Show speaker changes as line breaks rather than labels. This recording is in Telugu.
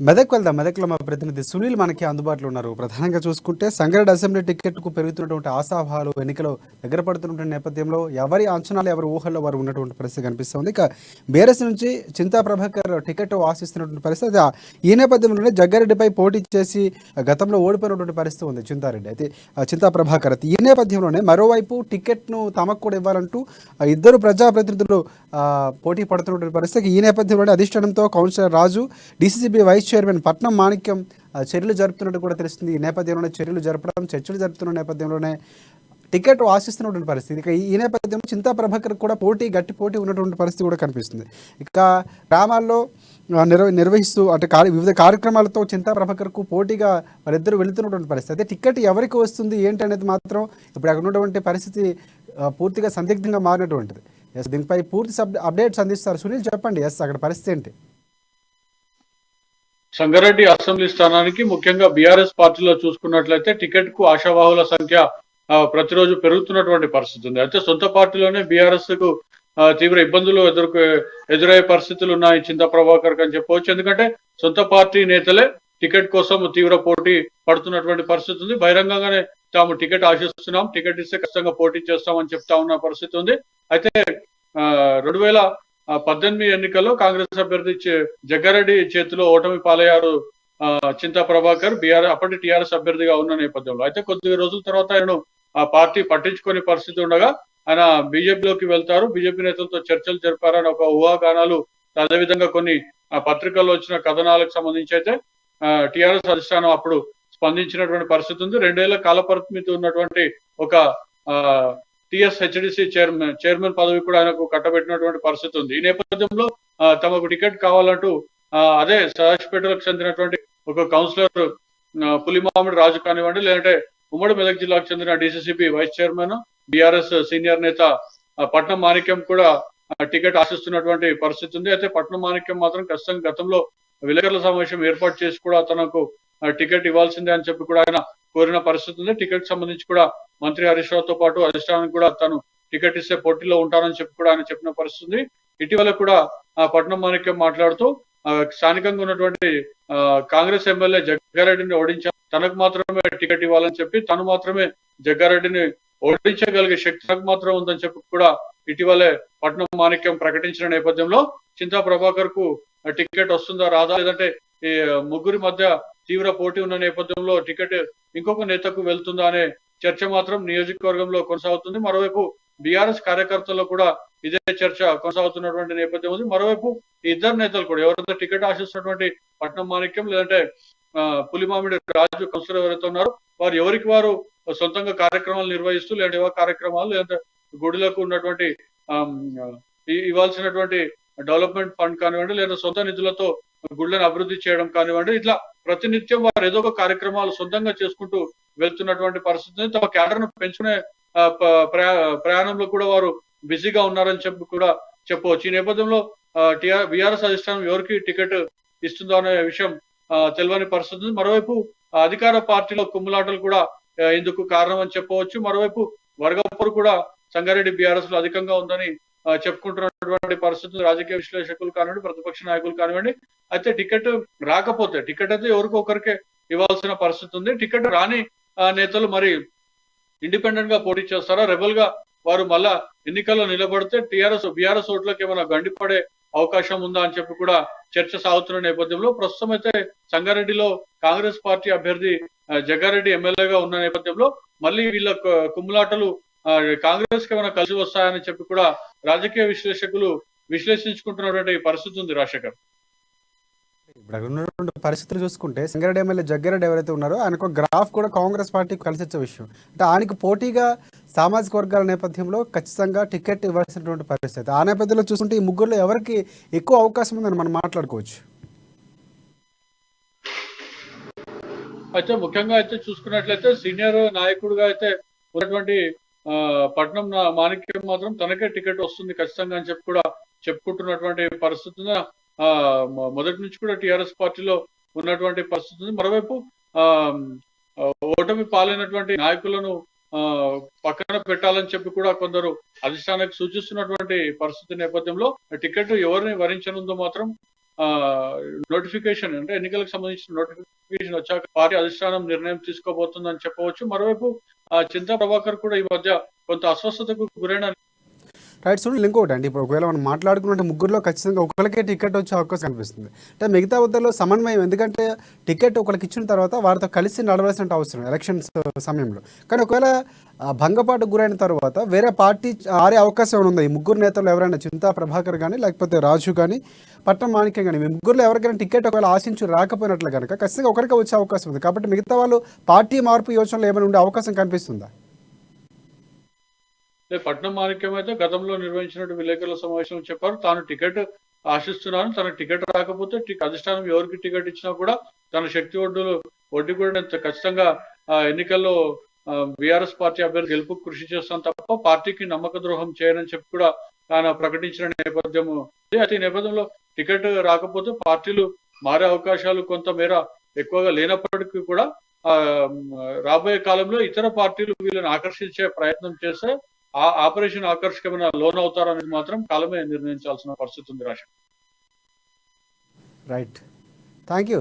మెదక్ వెళ్దాం. మెదక్లో మా ప్రతినిధి సునీల్ మనకి అందుబాటులో ఉన్నారు. ప్రధానంగా చూసుకుంటే సంగారెడ్డి అసెంబ్లీ టికెట్‌కు పెరుగుతున్నటువంటి ఆశాభావాలు ఎన్నికలు దగ్గర పడుతున్నటువంటి నేపథ్యంలో ఎవరి అంచనాలు, ఎవరి ఊహల్లో వారు ఉన్నటువంటి పరిస్థితి కనిపిస్తుంది. ఇక బీఆర్ఎస్ నుంచి చింతా ప్రభాకర్ టికెట్ ఆశిస్తున్నటువంటి పరిస్థితి. ఈ నేపథ్యంలోనే జగ్గారెడ్డిపై పోటీ చేసి గతంలో ఓడిపోయినటువంటి పరిస్థితి ఉంది చింతారెడ్డి. అయితే చింతా ప్రభాకర్ ఈ నేపథ్యంలోనే మరోవైపు టికెట్‌ను తమకు కూడా ఇవ్వాలంటూ ఇద్దరు ప్రజాప్రతినిధులు పోటీ పడుతున్నటువంటి పరిస్థితి. ఈ నేపథ్యంలోనే అధిష్టానంతో కౌన్సిలర్ రాజు, డీసీసీబీ వైస్ చైర్మన్ పట్నం మాణిక్యం చర్యలు జరుపుతున్నట్టు కూడా తెలుస్తుంది. ఈ నేపథ్యంలోనే చర్చలు జరుపుతున్న నేపథ్యంలోనే టికెట్ ఆశిస్తున్నటువంటి పరిస్థితి. ఇక ఈ నేపథ్యంలో చింతా ప్రభాకర్ కూడా గట్టి పోటీ ఉన్నటువంటి పరిస్థితి కూడా కనిపిస్తుంది. ఇక గ్రామాల్లో నిర్వహిస్తూ అంటే వివిధ కార్యక్రమాలతో చింతా ప్రభాకర్కు పోటీగా వారిద్దరు వెళుతున్నటువంటి పరిస్థితి. అయితే టికెట్ ఎవరికి వస్తుంది ఏంటి అనేది మాత్రం ఇప్పుడు అక్కడ ఉన్నటువంటి పరిస్థితి పూర్తిగా సందిగ్ధంగా మారినటువంటిది. ఎస్, దీనిపై పూర్తి అప్డేట్స్ అందిస్తారు సునీల్. చెప్పండి, ఎస్ అక్కడ పరిస్థితి ఏంటి?
సంగారెడ్డి అసెంబ్లీ స్థానానికి ముఖ్యంగా బీఆర్ఎస్ పార్టీలో చూసుకున్నట్లయితే టికెట్ కు ఆశావాహుల సంఖ్య ప్రతిరోజు పెరుగుతున్నటువంటి పరిస్థితి ఉంది. అయితే సొంత పార్టీలోనే బీఆర్ఎస్ కు తీవ్ర ఇబ్బందులు ఎదురయ్యే పరిస్థితులు ఉన్నాయి చింతా ప్రభాకర్ అని చెప్పవచ్చు. ఎందుకంటే సొంత పార్టీ నేతలే టికెట్ కోసం తీవ్ర పోటీ పడుతున్నటువంటి పరిస్థితి ఉంది. బహిరంగంగానే తాము టికెట్ ఆశిస్తున్నాం, టికెట్ ఇస్తే ఖచ్చితంగా పోటీ చేస్తామని చెప్తా ఉన్న పరిస్థితి ఉంది. అయితే 2018 ఎన్నికల్లో కాంగ్రెస్ అభ్యర్థి జగ్గారెడ్డి చేతిలో ఓటమి పాలయ్యారు చింతా ప్రభాకర్, అప్పటి టీఆర్ఎస్ అభ్యర్థిగా ఉన్న నేపథ్యంలో. అయితే కొద్ది రోజుల తర్వాత ఆయనను ఆ పార్టీ పట్టించుకునే పరిస్థితి ఉండగా ఆయన బీజేపీలోకి వెళ్తారు, బీజేపీ నేతలతో చర్చలు జరిపారని ఒక ఊహాగానాలు, అదేవిధంగా కొన్ని పత్రికల్లో వచ్చిన కథనాలకు సంబంధించి అయితే టీఆర్ఎస్ అధిష్టానం అప్పుడు స్పందించినటువంటి పరిస్థితి ఉంది. 2 ఏళ్ల కాల పరిమితి ఉన్నటువంటి ఒక టిఎస్హెచ్డిసి చైర్మన్ పదవి కూడా ఆయనకు కట్టబెట్టినటువంటి పరిస్థితి ఉంది. ఈ నేపథ్యంలో తమకు టికెట్ కావాలంటూ అదే సదాశివపేటకు చెందినటువంటి ఒక కౌన్సిలర్ పులిమామిడి రాజు కానివ్వండి, లేదంటే ఉమ్మడి మెదక్ జిల్లాకు చెందిన DCCB vice chairman BRS senior నేత పట్నం మాణిక్యం కూడా టికెట్ ఆశిస్తున్నటువంటి పరిస్థితి ఉంది. అయితే పట్నం మాణిక్యం మాత్రం ఖచ్చితంగా గతంలో విలేకరుల సమావేశం ఏర్పాటు చేసి కూడా తనకు టికెట్ ఇవ్వాల్సిందే అని చెప్పి కూడా ఆయన కోరిన పరిస్థితి ఉంది. టికెట్ సంబంధించి కూడా మంత్రి హరీష్ రావుతో పాటు అధిష్టానానికి కూడా తను టికెట్ ఇస్తే పోటీలో ఉంటానని చెప్పి కూడా ఆయన చెప్పిన పరిస్థితి. ఇటీవల కూడా పట్నం మాణిక్యం మాట్లాడుతూ స్థానికంగా ఉన్నటువంటి కాంగ్రెస్ ఎమ్మెల్యే జగ్గారెడ్డిని ఓడించారు, తనకు మాత్రమే టికెట్ ఇవ్వాలని చెప్పి, తను మాత్రమే జగ్గారెడ్డిని ఓడించగలిగే శక్తి తనకు మాత్రం ఉందని చెప్పి కూడా ఇటీవలే పట్నం మాణిక్యం ప్రకటించిన నేపథ్యంలో చింతా ప్రభాకర్ కు టికెట్ వస్తుందా రాదా, లేదంటే ఈ ముగ్గురి మధ్య తీవ్ర పోటీ ఉన్న నేపథ్యంలో టికెట్ ఇంకొక నేతకు వెళ్తుందా అనే చర్చ మాత్రం నియోజకవర్గంలో కొనసాగుతుంది. మరోవైపు బీఆర్ఎస్ కార్యకర్తల్లో కూడా ఇదే చర్చ కొనసాగుతున్నటువంటి నేపథ్యం ఉంది. మరోవైపు ఇద్దరు నేతలు కూడా ఎవరైతే టికెట్ ఆశిస్తున్నటువంటి పట్నం మాణిక్యం, లేదంటే పులిమామిడి రాజు కౌన్సిలర్ ఎవరైతే ఉన్నారో వారు ఎవరికి వారు సొంతంగా కార్యక్రమాలు నిర్వహిస్తూ, లేదంటే యువ కార్యక్రమాలు, లేదంటే గుడిలకు ఉన్నటువంటి ఇవ్వాల్సినటువంటి డెవలప్మెంట్ ఫండ్ కానివ్వండి, లేదా సొంత నిధులతో గుళ్ళను అభివృద్ధి చేయడం కానివ్వండి, ఇట్లా ప్రతినిత్యం వారు ఏదో ఒక కార్యక్రమాలు సొంతంగా చేసుకుంటూ వెళ్తున్నటువంటి పరిస్థితిని, తమ క్యాడర్ను పెంచుకునే ప్రయాణంలో కూడా వారు బిజీగా ఉన్నారని చెప్పి కూడా చెప్పవచ్చు. ఈ నేపథ్యంలో బీఆర్ఎస్ అధిష్టానం ఎవరికి టికెట్ ఇస్తుందో అనే విషయం తెలియని పరిస్థితి. మరోవైపు అధికార పార్టీలో కుమ్ములాటలు కూడా ఇందుకు కారణం అని చెప్పవచ్చు. మరోవైపు వర్గపోరు కూడా సంగారెడ్డి బీఆర్ఎస్ లో అధికంగా ఉందని చెప్పుకుంటున్నటువంటి పరిస్థితులు రాజకీయ విశ్లేషకులు కానివ్వండి, ప్రతిపక్ష నాయకులు కానివ్వండి. అయితే టికెట్ రాకపోతే టికెట్ అయితే ఎవరికో ఒకరికే ఇవ్వాల్సిన పరిస్థితి ఉంది. టికెట్ రాని నేతలు మరి ఇండిపెండెంట్ గా పోటీ చేస్తారా, రెబల్ గా వారు మళ్ళా ఎన్నికల్లో నిలబడితే బీఆర్ఎస్ ఓట్లకు ఏమైనా గండిపడే అవకాశం ఉందా అని చెప్పి కూడా చర్చ సాగుతున్న నేపథ్యంలో ప్రస్తుతం అయితే సంగారెడ్డిలో కాంగ్రెస్ పార్టీ అభ్యర్థి జగ్గారెడ్డి ఎమ్మెల్యేగా ఉన్న నేపథ్యంలో మళ్ళీ వీళ్ళ కుమ్ములాటలు కాంగ్రెస్ కి ఏమైనా కలిసి వస్తాయని చెప్పి కూడా రాజకీయ విశ్లేషకులు విశ్లేషించుకుంటున్నటువంటి పరిస్థితి ఉంది. రాజశేఖర్,
ఇప్పుడు ఉన్నటువంటి పరిస్థితులు చూసుకుంటే సంగారెడ్డి ఎమ్మెల్యే జగ్గారెడ్డి ఎవరైతే ఉన్నారో ఆయనకు గ్రాఫ్ కూడా కాంగ్రెస్ పార్టీకి కలిసి వచ్చే విషయం. అంటే ఆయనకు పోటీగా సామాజిక వర్గాల నేపథ్యంలో ఖచ్చితంగా టికెట్ ఇవ్వాల్సినటువంటి పరిస్థితి. ఆ నేపథ్యంలో చూసుకుంటే ఈ ముగ్గురులో ఎవరికి ఎక్కువ అవకాశం ఉందని మనం మాట్లాడుకోవచ్చు.
అయితే ముఖ్యంగా అయితే చూసుకున్నట్లయితే సీనియర్ నాయకుడిగా అయితే ఉన్నటువంటి పట్నం మాణిక్యం మాత్రం తనకే టికెట్ వస్తుంది ఖచ్చితంగా అని చెప్పి కూడా చెప్పుకుంటున్నటువంటి పరిస్థితి. మొదటి నుంచి కూడా టిఆర్ఎస్ పార్టీలో ఉన్నటువంటి పరిస్థితి ఉంది. మరోవైపు ఓటమి పాలైనటువంటి నాయకులను పక్కన పెట్టాలని చెప్పి కూడా కొందరు అధిష్టానానికి సూచిస్తున్నటువంటి పరిస్థితి నేపథ్యంలో టికెట్ ఎవరిని వరించనుందో మాత్రం నోటిఫికేషన్ అంటే ఎన్నికలకు సంబంధించిన నోటిఫికేషన్ వచ్చాక పార్టీ అధిష్టానం నిర్ణయం తీసుకోబోతుందని చెప్పవచ్చు. మరోవైపు చింతా ప్రభాకర్ కూడా ఈ మధ్య కొంత అస్వస్థతకు గురైన
రైట్. సునీల్, ఇంకోటి అండి, ఇప్పుడు ఒకవేళ మనం మాట్లాడుకున్నట్టు ముగ్గురులో ఖచ్చితంగా ఒకరికే టికెట్ వచ్చే అవకాశం కనిపిస్తుంది. అంటే మిగతా వద్దలో సమన్వయం, ఎందుకంటే టికెట్ ఒకరికి ఇచ్చిన తర్వాత వారితో కలిసి నడవలసిన అవసరం ఎలక్షన్స్ సమయంలో. కానీ ఒకవేళ భంగపాటుకు గురైన తర్వాత వేరే పార్టీ ఆరే అవకాశం ఏమైనా ఉందా? ఈ ముగ్గురు నేతలు ఎవరైనా, చింతా ప్రభాకర్ కానీ లేకపోతే రాజు కానీ పట్నం మాణిక్యం కానీ, మీ ముగ్గురులో ఎవరికైనా టికెట్ ఒకవేళ ఆశించి రాకపోయినట్లు కనుక ఖచ్చితంగా ఒకరికే వచ్చే అవకాశం ఉంది. కాబట్టి మిగతా వాళ్ళు పార్టీ మార్పు యోచనలో ఏమైనా ఉండే అవకాశం కనిపిస్తుందా?
పట్నం మాణిక్యం అయితే గతంలో నిర్వహించినట్టు విలేకరుల సమావేశంలో చెప్పారు, తాను టికెట్ ఆశిస్తున్నాను, తన టికెట్ రాకపోతే అధిష్టానం ఎవరికి టికెట్ ఇచ్చినా కూడా తన శక్తి వడ్డీ కూడా ఖచ్చితంగా ఎన్నికల్లో బీఆర్ఎస్ పార్టీ అభ్యర్థి గెలుపుకు కృషి చేస్తాను తప్ప పార్టీకి నమ్మక ద్రోహం చేయనని చెప్పి కూడా ఆయన ప్రకటించిన నేపథ్యం. అయితే ఈ నేపథ్యంలో టికెట్ రాకపోతే పార్టీలు మారే అవకాశాలు కొంతమేర ఎక్కువగా లేనప్పటికీ కూడా రాబోయే కాలంలో ఇతర పార్టీలు వీళ్ళని ఆకర్షించే ప్రయత్నం చేస్తే ఆ ఆపరేషన్ ఆకర్షకమైన లోన్ అవుతారనేది మాత్రం కాలమే నిర్ణయించాల్సిన పరిస్థితి ఉంది. రాష్ట్రం.
Right, thank you.